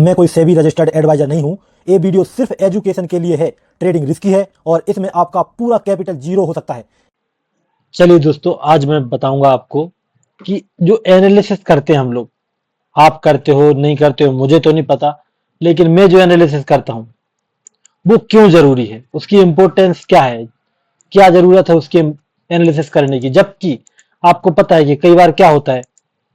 मैं कोई SEBI registered adviser नहीं हूं। ये वीडियो सिर्फ एजुकेशन के लिए है। ट्रेडिंग रिस्की है और इसमें आपका पूरा कैपिटल जीरो हो सकता है। चलिए दोस्तों, आज मैं बताऊंगा आपको कि जो एनालिसिस करते हैं हम लोग, आप करते हो नहीं करते हो मुझे तो नहीं पता, लेकिन मैं जो एनालिसिस करता हूं वो क्यों जरूरी है, उसकी इंपॉर्टेंस क्या है, क्या जरूरत है उसके एनालिसिस करने की। जबकि आपको पता है कि कई बार क्या होता है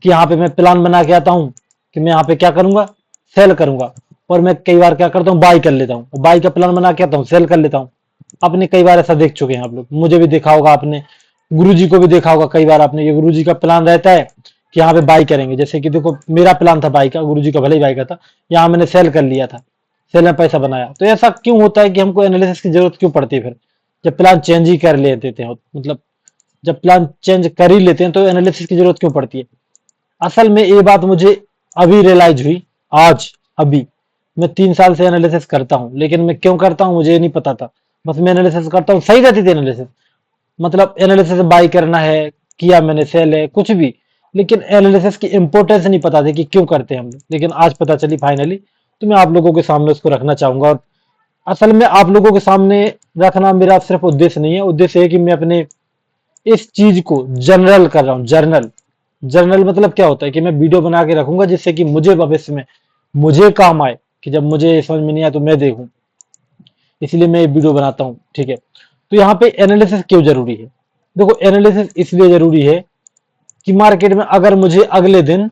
कि यहाँ पे मैं प्लान बना के आता हूँ कि मैं यहाँ पे क्या करूंगा, सेल करूंगा, और मैं कई बार क्या करता हूँ, बाई कर लेता हूँ। बाई का प्लान बना के आता हूँ, सेल कर लेता हूँ। आपने कई बार ऐसा देख चुके हैं आप लोग, मुझे भी देखा होगा, आपने गुरुजी को भी देखा होगा। कई बार आपने, ये गुरुजी का प्लान रहता है कि यहाँ पे बाई करेंगे। जैसे कि देखो, मेरा प्लान था बाई का, गुरुजी का भले ही बाई का था, यहाँ मैंने सेल कर लिया था, सेल में पैसा बनाया। तो ऐसा क्यों होता है कि हमको एनालिसिस की जरूरत क्यों पड़ती है फिर, जब प्लान चेंज ही कर लेते थे। मतलब जब प्लान चेंज कर ही लेते हैं तो एनालिसिस की जरूरत क्यों पड़ती है। असल में ये बात मुझे अभी रियलाइज हुई, आज अभी। मैं 3 साल से एनालिसिस करता हूँ, लेकिन मैं क्यों करता हूँ मुझे नहीं पता था। बस मैं एनालिसिस करता हूँ, सही रहती थी एनालिसिस। मतलब एनालिसिस बाई करना है, किया मैंने, सेल है, कुछ भी, लेकिन एनालिसिस की इंपॉर्टेंस नहीं पता थी कि क्यों करते हैं हम लोग। लेकिन आज पता चली फाइनली, तो मैं आप लोगों के सामने उसको रखना चाहूंगा। और असल में आप लोगों के सामने रखना मेरा सिर्फ उद्देश्य नहीं है, उद्देश्य है कि मैं अपने इस चीज को जर्नल कर रहा हूँ। जर्नल, जर्नल मतलब क्या होता है कि मैं वीडियो बना के रखूंगा जिससे कि मुझे भविष्य में मुझे काम आए, कि जब मुझे समझ में नहीं आया तो मैं देखूं। इसलिए मैं ये वीडियो बनाता हूँ, ठीक है। तो यहाँ पे एनालिसिस क्यों जरूरी है। देखो, एनालिसिस इसलिए जरूरी है कि मार्केट में अगर मुझे अगले दिन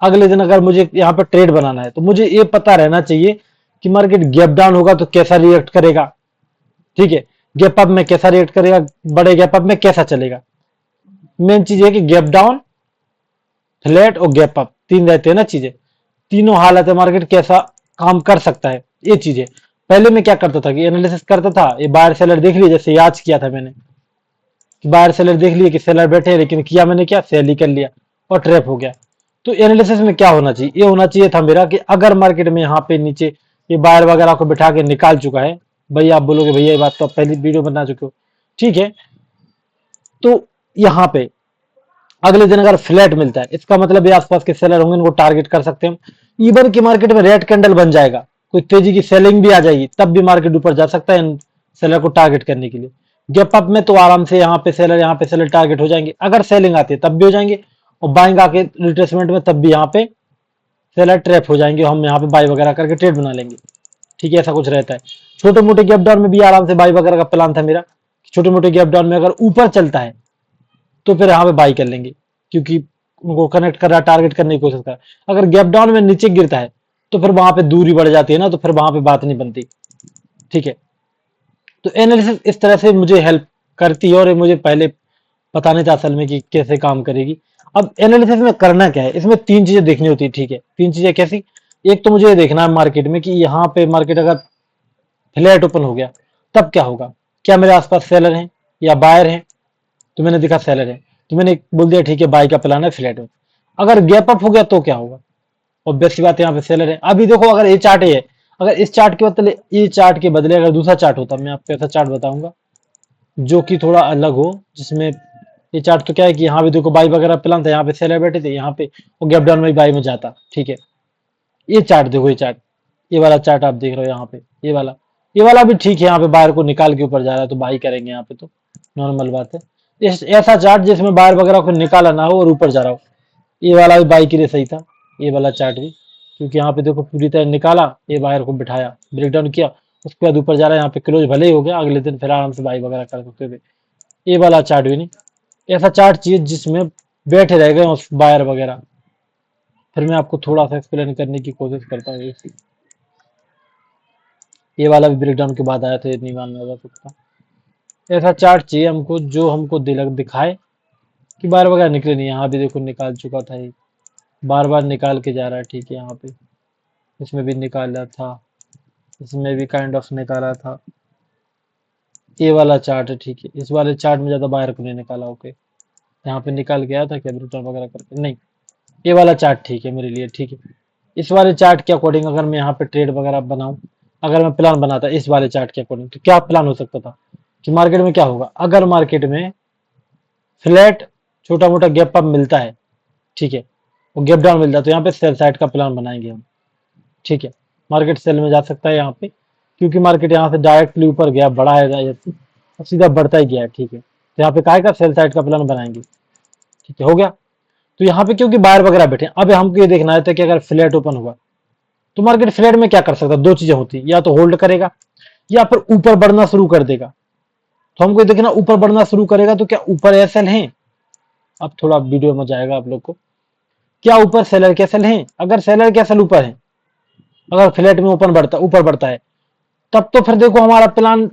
अगर मुझे यहाँ पर ट्रेड बनाना है, तो मुझे ये पता रहना चाहिए कि मार्केट गैप डाउन होगा तो कैसा रिएक्ट करेगा, ठीक है। गैप अप में कैसा रिएक्ट करेगा, बड़े गैप अप में कैसा चलेगा। मेन चीज है कि गैप डाउन, फ्लैट और गैप अप, तीन रहते हैं ना चीजें। तीनों हालत है मार्केट कैसा काम कर सकता है, ये चीजें। पहले मैं क्या करता था कि एनालिसिस करता था, ये बायर सेलर देख लिया, जैसे आज किया था मैंने कि बायर सेलर देख लिए कि सेलर बैठे हैं, लेकिन किया मैंने क्या, सेल ही कर लिया और ट्रैप हो गया। तो एनालिसिस में क्या होना चाहिए, ये होना चाहिए था मेरा कि अगर मार्केट में यहाँ पे नीचे ये बायर वगैरह को बिठा के निकाल चुका है, भैया आप बोलोगे भैया ये बात तो आप पहली वीडियो बना चुके हो, ठीक है। तो यहाँ पे अगले दिन अगर फ्लैट मिलता है, इसका मतलब ये आसपास के सेलर होंगे, इनको टारगेट कर सकते हैं हम। इवन की मार्केट में रेड कैंडल बन जाएगा, कोई तेजी की सेलिंग भी आ जाएगी, तब भी मार्केट ऊपर जा सकता है इन सेलर को टारगेट करने के लिए। गैप अप में तो आराम से यहाँ पे सेलर टारगेट हो जाएंगे, अगर सेलिंग आती है तब भी हो जाएंगे, और बाइंग आके रिट्रेसमेंट में तब भी यहाँ पे सेलर ट्रैप हो जाएंगे, हम यहाँ पे बाई वगैरह करके ट्रेड बना लेंगे, ठीक है। ऐसा कुछ रहता है। छोटे मोटे गैप डाउन में भी आराम से बाई वगैरह का प्लान था मेरा, छोटे मोटे गैप डाउन में अगर ऊपर चलता है तो फिर यहाँ पे बाई कर लेंगे, क्योंकि उनको कनेक्ट कर रहा है, टारगेट करने की कोशिश कर रहा है। अगर गैप डाउन में नीचे गिरता है तो फिर वहां पे दूरी बढ़ जाती है ना, तो फिर वहां पे बात नहीं बनती, ठीक है। तो एनालिसिस इस तरह से मुझे हेल्प करती है, और ये मुझे पहले पता नहीं था असल में कि कैसे काम करेगी। अब एनालिसिस में करना क्या है, इसमें तीन चीजें देखनी होती है, ठीक है। तीन चीजें कैसी, एक तो मुझे ये देखना है मार्केट में कि यहाँ पे मार्केट अगर फ्लैट ओपन हो गया तब क्या होगा, क्या मेरे आसपास सेलर हैं या बायर हैं। तो मैंने देखा सेलर है, तो मैंने बोल दिया ठीक है बाई का प्लान है फ्लैट में। अगर गैप अप हो गया तो क्या होगा, ऑब्वियस सी बात है, यहाँ पे सेलर है। अभी देखो, अगर ये चार्ट है, अगर इस चार्ट के बदले, ये चार्ट के बदले अगर दूसरा चार्ट होता, मैं आपको ऐसा चार्ट बताऊंगा जो कि थोड़ा अलग हो, जिसमें ये चार्ट तो क्या है कि यहाँ भी देखो बाई वगैरह प्लान था, यहाँ पे सेलर बैठे थे, यहाँ पे वो गैप डाउन में बाई में जाता, ठीक है। ये चार्ट देखो, ये चार्ट, ये वाला चार्ट आप देख रहे हो यहाँ पे, ये वाला भी ठीक है। यहाँ पे बायर को निकाल के ऊपर जा रहा है तो बाई करेंगे यहाँ पे, तो नॉर्मल बात है। ऐसा चार्ट जिसमें बायर वगैरह को निकाला ना हो और ऊपर जा रहा हो, ये वाला भी बाई के लिए सही था, ये वाला चार्ट भी। क्योंकि यहाँ पे देखो पूरी तरह निकाला, ये बायर को बिठाया, ब्रेकडाउन किया, उसके बाद ऊपर जा रहा है, यहाँ पे क्लोज भले ही हो गया, अगले दिन फिर आराम से बाई वगैरह कर सकते थे। ये वाला चार्ट भी नहीं, ऐसा चार्ट चाहिए जिसमें बैठे रह गए उस बायर वगैरह। फिर मैं आपको थोड़ा सा एक्सप्लेन करने की कोशिश करता हूँ। ये वाला भी ब्रेकडाउन के बाद आया था, ये नहीं मानना जा सकता। ऐसा चार्ट चाहिए हमको जो हमको दिखाए कि बार वगैरह निकले नहीं। यहाँ भी देखो निकाल चुका था, ये बार बार निकाल के जा रहा है, ठीक है। यहाँ पे इसमें भी निकाला था, इसमें भी काइंड ऑफ निकाला था। ये वाला चार्ट है, ठीक है। इस वाले चार्ट में ज्यादा बाहर को नहीं निकाला, ओके। यहाँ पे निकाल के आया था क्या ब्रेकडाउन वगैरह करके, नहीं। ये वाला चार्ट ठीक है मेरे लिए, ठीक है। इस वाले चार्ट के अकॉर्डिंग अगर मैं यहाँ पे ट्रेड वगैरह बनाऊं, अगर मैं प्लान बनाता इस वाले चार्ट के अकॉर्डिंग, तो क्या प्लान हो सकता था कि मार्केट में क्या होगा, अगर मार्केट में फ्लैट छोटा मोटा गैप अप मिलता है, ठीक है, वो गैप डाउन मिलता है, तो यहाँ पे सेल साइड का प्लान बनाएंगे हम। ठीक है, मार्केट सेल में जा सकता है यहाँ पे, क्योंकि मार्केट यहाँ से डायरेक्टली ऊपर गया, बढ़ा है और सीधा बढ़ता ही गया है। ठीक है, तो यहाँ पे काय का सेल साइड का प्लान बनाएंगे। ठीक है, हो गया। तो यहाँ पे क्योंकि बायर वगैरह बैठे, अब हमको ये देखना है कि अगर फ्लैट ओपन हुआ तो मार्केट फ्लैट में क्या कर सकता है, दो चीजें होती है, या तो होल्ड करेगा या फिर ऊपर बढ़ना शुरू कर देगा। तो हमको देखना ऊपर बढ़ना शुरू करेगा तो क्या ऊपर एसएल है। अब थोड़ा वीडियो में जाएगा आप लोग को, क्या ऊपर सेलर के एसएल है। अगर सेलर के एसएल ऊपर है, अगर फ्लैट में ऊपर बढ़ता है, तब तो फिर देखो हमारा प्लान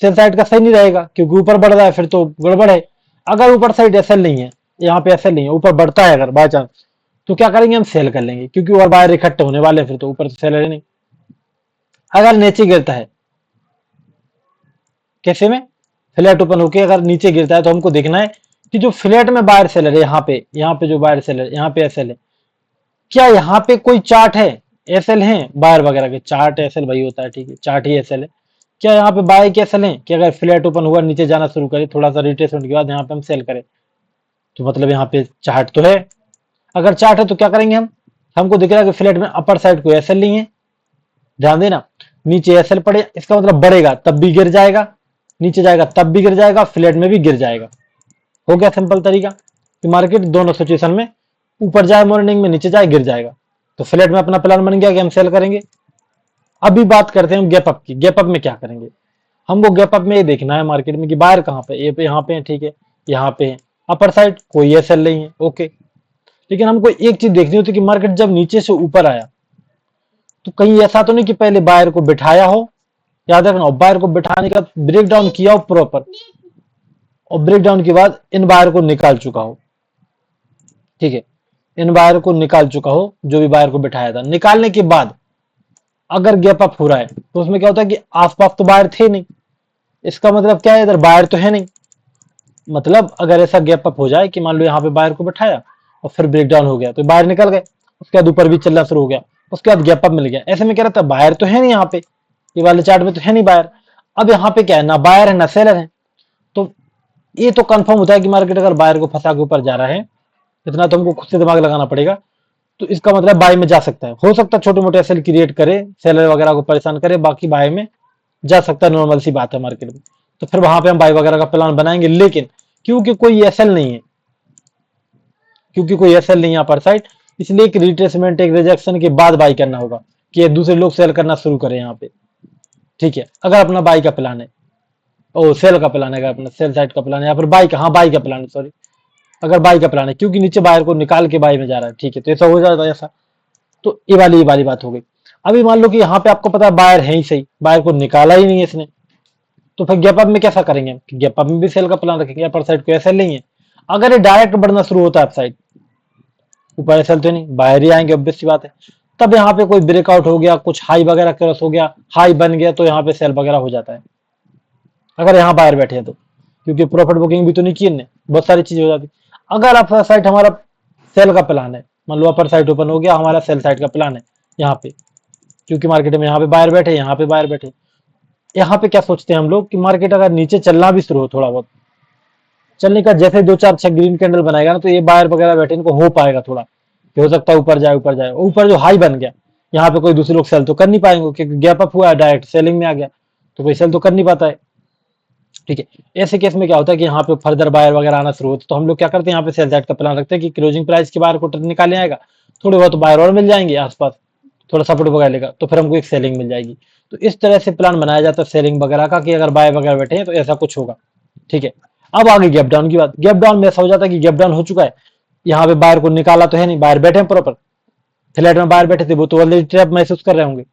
सेल साइड का सही नहीं रहेगा, क्योंकि ऊपर बढ़ रहा है फिर तो गड़बड़ है। अगर ऊपर साइड एसएल नहीं है, यहाँ पे एसएल नहीं है, ऊपर बढ़ता है अगर बाय चांस, तो क्या करेंगे हम सेल कर लेंगे, क्योंकि और बायर इकट्ठे होने वाले हैं, फिर तो ऊपर से सेलर है नहीं। अगर नीचे गिरता है, कैसे में, फ्लैट ओपन होके अगर नीचे गिरता है, तो हमको देखना है कि जो फ्लैट में बायर सेलर है, यहाँ पे जो बायर सेलर, यहाँ पे एसएल है, क्या यहाँ पे कोई चार्ट है, एसएल है बायर वगैरह के, चार्ट एसएल वही होता है। ठीक है, चार्ट ही एसएल है। क्या यहाँ पे बाय के एसएल है कि अगर फ्लैट ओपन हुआ नीचे जाना शुरू करे, थोड़ा सा रिट्रेसमेंट के बाद यहाँ पे हम सेल करें, तो मतलब यहाँ पे चार्ट तो है। अगर चार्ट है तो क्या करेंगे हम, हमको दिख रहा है कि फ्लैट में अपर साइड को एसएल नहीं है, ध्यान देना, नीचे एसएल पड़े, इसका मतलब बढ़ेगा तब भी गिर जाएगा, नीचे जाएगा तब भी गिर जाएगा, फ्लैट में भी गिर जाएगा। हो गया सिंपल तरीका कि मार्केट दोनों सिचुएशन में ऊपर जाए मॉर्निंग में, नीचे जाए गिर जाएगा। तो फ्लैट में अपना प्लान बन गया कि हम सेल करेंगे। अभी बात करते हैं हम गैप अप की। गैप अप में क्या करेंगे, हमको गैप अप में ये देखना है मार्केट में कि बायर कहाँ पे, ये पे यहाँ पे है, ठीक है, यहाँ पे है अपर साइड, कोई एसएल नहीं है, ओके। लेकिन हमको एक चीज देखनी होती है कि मार्केट जब नीचे से ऊपर आया तो कहीं ऐसा तो नहीं कि पहले बायर को बिठाया हो, याद रखना, बायर को बिठाने के बाद ब्रेक डाउन किया हो प्रॉपर, और ब्रेक डाउन के बाद इन बायर को निकाल चुका हो। ठीक है, इन बायर को निकाल चुका हो, जो भी बायर को बिठाया था, निकालने के बाद अगर गैप अप हो रहा है तो उसमें क्या होता है कि आसपास तो बायर थे नहीं, इसका मतलब क्या है, इधर बायर तो है नहीं। मतलब अगर ऐसा गैप अप हो जाए कि मान लो यहाँ पे बायर को बिठाया और फिर ब्रेक डाउन हो गया, तो बायर निकल गए, उसके बाद ऊपर भी चलना शुरू हो गया, उसके बाद गैप अप मिल गया, ऐसे में क्या रहता है, बायर तो है नहीं यहाँ पे, ये वाले चार्ट में तो है नहीं बायर। अब यहाँ पे क्या है, ना बायर है ना सेलर है, तो ये तो कंफर्म होता है कि मार्केट अगर बायर को फंसा के ऊपर जा रहा है, इतना तो हमको खुद से दिमाग लगाना पड़ेगा, तो इसका मतलब बाय में जा सकता है। हो सकता है छोटे मोटे एसएल क्रिएट करे, सेलर वगैरह को परेशान करे, बाकी बाय में जा सकता है, नॉर्मल सी बात है मार्केट में। तो फिर वहां पे हम बाय वगैरह का प्लान बनाएंगे, लेकिन क्योंकि कोई एसएल नहीं है, क्योंकि कोई एसएल नहीं है अपर साइड, इसलिए एक रिट्रेसमेंट, एक रिजेक्शन के बाद बाय करना होगा कि दूसरे लोग सेल करना शुरू करें यहाँ पे। ठीक है, अगर अपना बाय का प्लान है, ओ सेल का प्लान है, अगर अपना सेल साइड का प्लान है, या फिर बाय का, हाँ बाय का प्लान है, सॉरी, अगर बाय का प्लान है, क्योंकि नीचे बायर को निकाल के बाय में जा रहा है। ठीक है, तो ऐसा हो जाता है ऐसा। तो ये वाली बात हो गई। अभी मान लो कि यहाँ पे आपको पता है बायर है ही सही, बायर को निकाला ही नहीं है इसने, तो फिर गैप अप में कैसा करेंगे, गैप अप में भी सेल का प्लान रखेंगे, अपर साइड को एसएल नहीं है। अगर ये डायरेक्ट बढ़ना शुरू होता है अप साइड, ऊपर एसएल तो नहीं, बाहर ही आएंगे, ऑब्वियस सी बात है, तब यहाँ पे कोई ब्रेकआउट हो गया, कुछ हाई वगैरह क्रॉस हो गया, हाई बन गया, तो यहाँ पे सेल वगैरह हो जाता है, अगर यहाँ बाहर बैठे हैं तो, क्योंकि प्रॉफिट बुकिंग भी तो नहीं की इनने, बहुत सारी चीजें हो जाती। अगर अपर साइड हमारा सेल का प्लान है, मान लो अपर साइड ओपन हो गया, हमारा सेल साइड का प्लान है यहाँ पे, क्योंकि मार्केट में यहाँ पे बायर बैठे, यहाँ पे बायर बैठे, यहाँ पे क्या सोचते हैं हम लोग कि मार्केट अगर नीचे चलना भी शुरू हो, थोड़ा बहुत चलने का, जैसे 2 4 6 ग्रीन कैंडल बनाएगा ना, तो ये बायर वगैरह बैठे, इनको हो पाएगा थोड़ा कि हो सकता है ऊपर जाए, ऊपर जो हाई बन गया, यहाँ पे कोई दूसरे लोग सेल तो कर नहीं पाएंगे, क्योंकि गैप अप हुआ है, डायरेक्ट सेलिंग में आ गया, तो कोई सेल तो कर नहीं पाता है। ठीक है, ऐसे केस में क्या होता है कि यहाँ पे फर्दर बायर वगैरह आना शुरू होता है, तो हम लोग क्या करते हैं, यहाँ पे सेल साइड का प्लान रखते हैं कि क्लोजिंग प्राइस के बाहर को निकालने आएगा, थोड़े बहुत बायर और मिल जाएंगे आसपास, थोड़ा सपोर्ट वगैरह लेगा, तो फिर हमको एक सेलिंग मिल जाएगी। तो इस तरह से प्लान बनाया जाता है सेलिंग वगैरह का, कि अगर बाय वगैरह बैठे हैं तो ऐसा कुछ होगा। ठीक है, अब आगे गैप डाउन की बात। गैप डाउन में ऐसा हो जाता है कि गैप डाउन हो चुका है, यहाँ पे बायर को निकाला तो है नहीं, बायर बैठे हैं प्रॉपर, फ्लैट में बायर बैठे थे, वो तो ऑलरेडी ट्रैप महसूस कर रहे होंगे,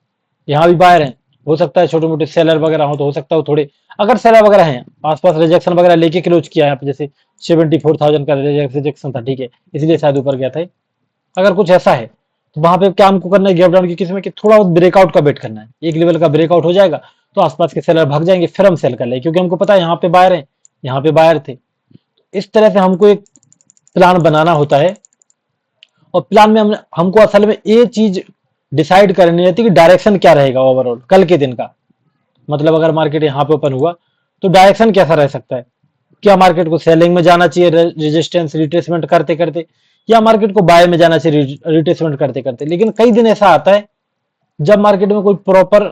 यहाँ भी बायर हैं, हो सकता है छोटे मोटे सेलर वगैरह हो, तो हो सकता है थोड़े, अगर सेलर वगैरह हैं आसपास, रिजेक्शन वगैरह लेके क्लोज किया है, जैसे 74,000 का रिजेक्शन था, ठीक है, इसलिए शायद ऊपर गया था। अगर कुछ ऐसा है तो वहां पे क्या हमको करना है, गैप डाउन की किस्म में कि थोड़ा बहुत ब्रेकआउट का वेट करना है, एक लेवल का ब्रेकआउट हो जाएगा तो आसपास के सेलर भाग जाएंगे, फिर हम सेल कर लेंगे, क्योंकि हमको पता है यहाँ पे बायर है, यहाँ पे बायर थे। इस तरह से हमको एक प्लान बनाना होता है, और प्लान में हमको असल में ये चीज डिसाइड करनी रहती है कि डायरेक्शन क्या रहेगा ओवरऑल कल के दिन का। मतलब अगर मार्केट यहाँ पे ओपन हुआ तो डायरेक्शन कैसा रह सकता है, क्या मार्केट को सेलिंग में जाना चाहिए रेजिस्टेंस रिट्रेसमेंट करते करते, या मार्केट को बाय में जाना चाहिए रिट्रेसमेंट करते करते। लेकिन कई दिन ऐसा आता है जब मार्केट में कोई प्रॉपर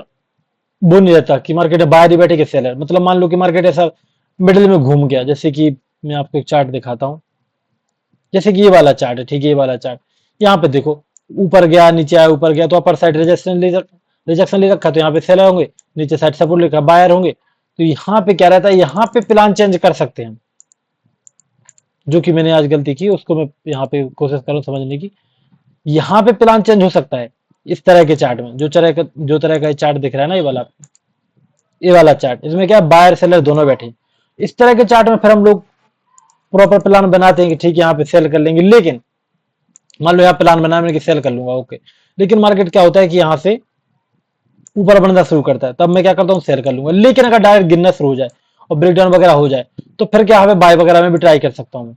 वो नहीं रहता कि मार्केट में बाहर ही बैठे के सेलर, मतलब मान लो कि मार्केट ऐसा मिडिल में घूम गया, जैसे कि मैं आपको एक चार्ट दिखाता हूँ, जैसे कि ये वाला चार्ट है, ठीक है, ये वाला चार्ट, यहाँ पे देखो ऊपर गया नीचे आया, ऊपर गया तो अपर साइड रिजेक्शन ले रखा, तो यहाँ पे सेलर होंगे, नीचे साइड सपोर्ट लिखा बायर होंगे। तो यहाँ पे क्या रहता है, यहाँ पे प्लान चेंज कर सकते हैं, जो कि मैंने आज गलती की, उसको मैं यहाँ पे कोशिश करूँ समझने की। यहाँ पे प्लान चेंज हो सकता है इस तरह के चार्ट में, जो तरह का चार्ट दिख रहा है ना, ये वाला चार्ट, इसमें क्या बायर सेलर दोनों बैठे। इस तरह के चार्ट में फिर हम लोग प्रॉपर प्लान बनाते हैं कि ठीक है यहाँ पे सेल कर लेंगे, लेकिन मान लो यहाँ प्लान बना मैंने कि सेल कर लूंगा, ओके, लेकिन मार्केट क्या होता है कि यहाँ से ऊपर बढ़ना शुरू करता है, तब मैं क्या करता हूँ सेल कर लूंगा। लेकिन अगर डायरेक्ट गिरना शुरू हो जाए और ब्रेकडाउन वगैरह हो जाए, तो फिर क्या हमें बाय वगैरह में भी ट्राई कर सकता हूँ,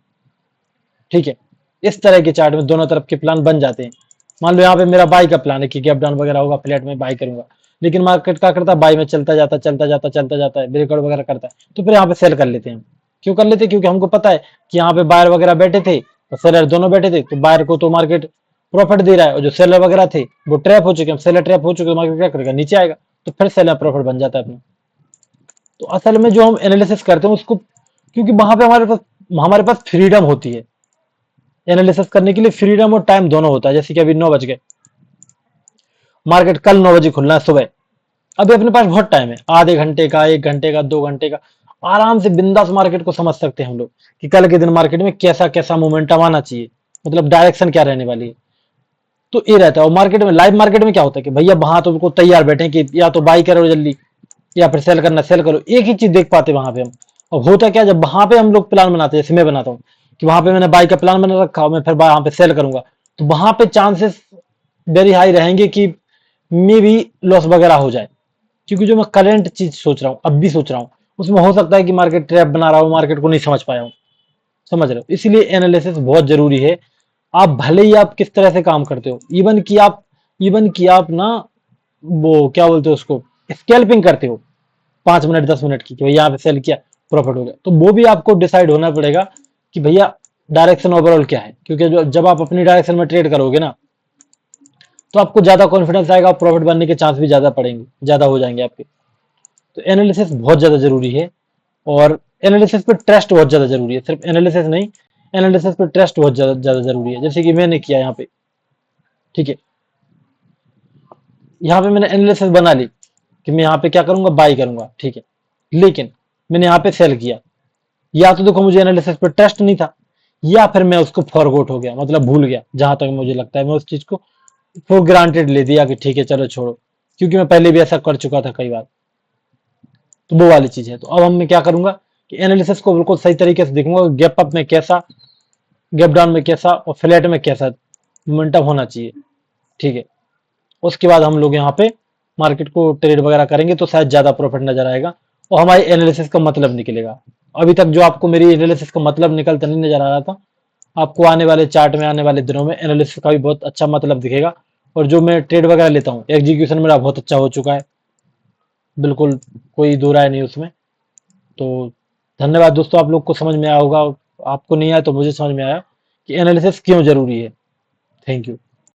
ठीक है। इस तरह के चार्ट में दोनों तरफ के प्लान बन जाते हैं। मान लो यहाँ पे मेरा बाय का प्लान है कि गैप डाउन वगैरह होगा, फ्लैट में बाय करूंगा, लेकिन मार्केट क्या करता है, बाय में चलता जाता है, ब्रेकआउट वगैरह करता है, तो फिर यहाँ पे सेल कर लेते हैं। क्यों कर लेते हैं? क्योंकि हमको पता है कि यहाँ पे बायर वगैरह बैठे थे और सेलर दोनों बैठे थे, तो बायर को तो मार्केट प्रॉफिट दे रहा है और जो सेलर वगैरह थे वो ट्रैप हो चुके हैं, सेलर ट्रैप हो चुके हैं, मार्केट क्या करेगा, नीचे आएगा, तो फिर सेलर प्रॉफिट बन जाता है अपना। तो असल में जो हम एनालिसिस करते हैं उसको, क्योंकि वहां पे हमारे पास फ्रीडम होती है एनालिसिस करने के लिए, फ्रीडम और टाइम दोनों होता है। जैसे कि अभी 9 बज गए, मार्केट कल 9 बजे खुलना है सुबह, अभी अपने पास बहुत टाइम है, आधे घंटे का, 1 घंटे का, 2 घंटे का, आराम से बिंदास मार्केट को समझ सकते हैं हम लोग कि कल के दिन मार्केट में कैसा कैसा मोमेंटम आना चाहिए, मतलब डायरेक्शन क्या रहने वाली है। तो ये रहता है। और मार्केट में, लाइव मार्केट में क्या होता है कि भैया वहां तो बिल्कुल तैयार बैठे हैं कि या तो बाई करो जल्दी या फिर सेल करना, सेल करो, एक ही चीज देख पाते वहां पे हम। और होता क्या, जब वहां पे हम लोग प्लान बनाते हैं, जैसे मैं बनाता हूँ कि वहां पे मैंने बाई का प्लान बना रखा और मैं फिर वहां पे सेल करूंगा, तो वहां पे चांसेस वेरी हाई रहेंगे कि मे भी लॉस वगैरह हो जाए। क्योंकि जो मैं करंट चीज सोच रहा हूँ, अब भी सोच रहा हूँ, उसमें हो सकता है कि मार्केट ट्रैप बना रहा हूँ, मार्केट को नहीं समझ पाया हूँ, समझ रहे हो। इसलिए एनालिसिस बहुत जरूरी है। आप भले ही आप किस तरह से काम करते हो, इवन कि आप ना, वो क्या बोलते हो उसको, स्कैल्पिंग करते हो 5 मिनट 10 मिनट की, कि भैया यहाँ पे सेल किया प्रॉफिट हो गया, तो वो भी आपको डिसाइड होना पड़ेगा कि भैया डायरेक्शन ओवरऑल क्या है। क्योंकि जब आप अपनी डायरेक्शन में ट्रेड करोगे ना, तो आपको ज्यादा कॉन्फिडेंस आएगा, प्रॉफिट बनने के चांस भी ज्यादा हो जाएंगे आपके। तो एनालिसिस बहुत ज्यादा जरूरी है, और एनालिसिस पे ट्रस्ट बहुत ज्यादा जरूरी है, सिर्फ एनालिसिस नहीं, एनालिसिस पे ट्रस्ट बहुत ज्यादा जरूरी है। जैसे कि मैंने किया यहाँ पे, ठीक है, यहाँ पे मैंने एनालिसिस बना ली कि मैं यहाँ पे क्या करूंगा, बाई करूंगा, ठीक है, लेकिन मैंने यहाँ पे सेल किया, या तो देखो मुझे एनालिसिस पे ट्रस्ट नहीं था, या फिर मैं उसको फॉरगोट हो गया, मतलब भूल गया, जहां तक मुझे लगता है मैं उस चीज को फॉर ग्रांटेड ले दिया कि ठीक है चलो छोड़ो, क्योंकि मैं पहले भी ऐसा कर चुका था कई बार। तो वो वाली चीज है। तो अब हम मैं क्या करूंगा कि एनालिसिस को बिल्कुल सही तरीके से देखूंगा, गैप अप में कैसा, गैप डाउन में कैसा और फ्लैट में कैसा मोमेंटम होना चाहिए, ठीक है। उसके बाद हम लोग यहाँ पे मार्केट को ट्रेड वगैरह करेंगे तो शायद ज्यादा प्रॉफिट नजर आएगा और हमारी एनालिसिस का मतलब निकलेगा। अभी तक जो आपको मेरी एनालिसिस का मतलब निकलता नहीं नजर आ रहा था, आपको आने वाले चार्ट में, आने वाले दिनों में एनालिसिस का भी बहुत अच्छा मतलब दिखेगा। और जो मैं ट्रेड वगैरह लेता हूँ, एग्जीक्यूशन मेरा बहुत अच्छा हो चुका है, बिल्कुल कोई दो राय नहीं उसमें। तो धन्यवाद दोस्तों, आप लोग को समझ में आया होगा, आपको नहीं आया तो मुझे समझ में आया कि एनालिसिस क्यों जरूरी है। Thank you.